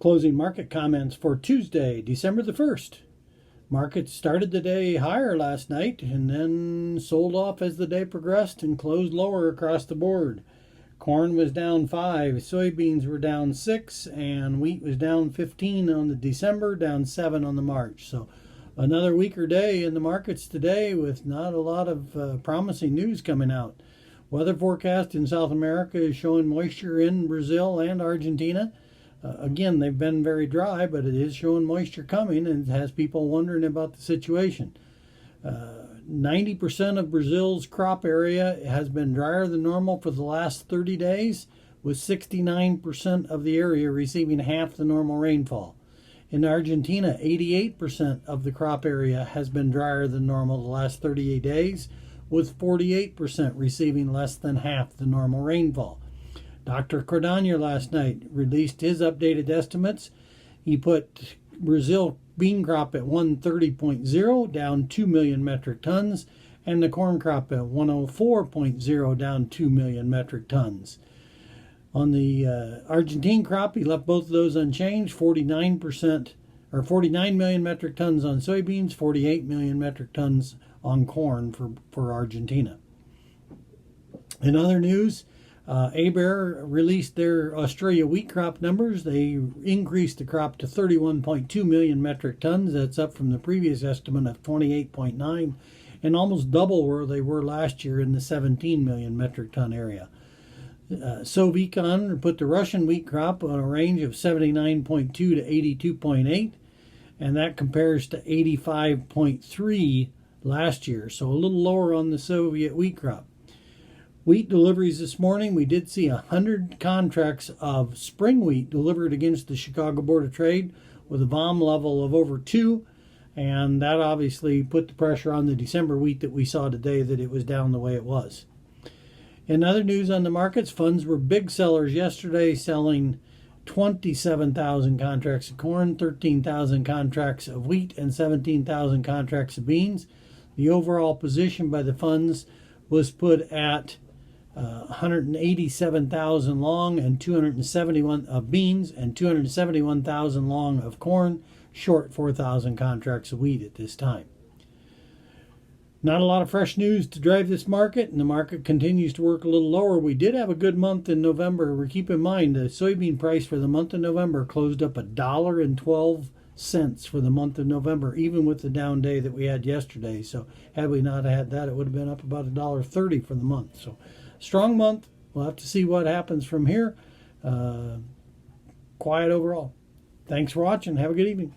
Closing market comments for Tuesday, December the 1st. Markets started the day higher last night and then sold off as the day progressed and closed lower across the board. Corn was down 5, soybeans were down 6, and wheat was down 15 on the December, down 7 on the March. So another weaker day in the markets today with not a lot of promising news coming out. Weather forecast in South America is showing moisture in Brazil and Argentina. Again, they've been very dry, but it is showing moisture coming and has people wondering about the situation. 90% of Brazil's crop area has been drier than normal for the last 30 days, with 69% of the area receiving half the normal rainfall. In Argentina, 88% of the crop area has been drier than normal the last 38 days, with 48% receiving less than half the normal rainfall. Dr. Cordonnier last night released his updated estimates. He put Brazil bean crop at 130.0, down 2 million metric tons, and the corn crop at 104.0, down 2 million metric tons. On the Argentine crop, he left both of those unchanged, 49% or 49 million metric tons on soybeans, 48 million metric tons on corn for Argentina. In other news, ABARE released their Australia wheat crop numbers. They increased the crop to 31.2 million metric tons. That's up from the previous estimate of 28.9 and almost double where they were last year in the 17 million metric ton area. Sovecon put the Russian wheat crop on a range of 79.2 to 82.8, and that compares to 85.3 last year, so a little lower on the Soviet wheat crop. Wheat deliveries this morning, we did see 100 contracts of spring wheat delivered against the Chicago Board of Trade with a VOM level of over 2, and that obviously put the pressure on the December wheat that we saw today, that it was down the way it was. In other news on the markets, funds were big sellers yesterday, selling 27,000 contracts of corn, 13,000 contracts of wheat, and 17,000 contracts of beans. The overall position by the funds was put at 187,000 long and 271 of beans and 271,000 long of corn, short 4,000 contracts of wheat at this time. Not a lot of fresh news to drive this market, and the market continues to work a little lower. We did have a good month in November. Keep in mind the soybean price for the month of November closed up $1.12 for the month of November, even with the down day that we had yesterday. So had we not had that, it would have been up about $1.30 for the month. So strong month. We'll have to see what happens from here. Quiet overall. Thanks for watching. Have a good evening.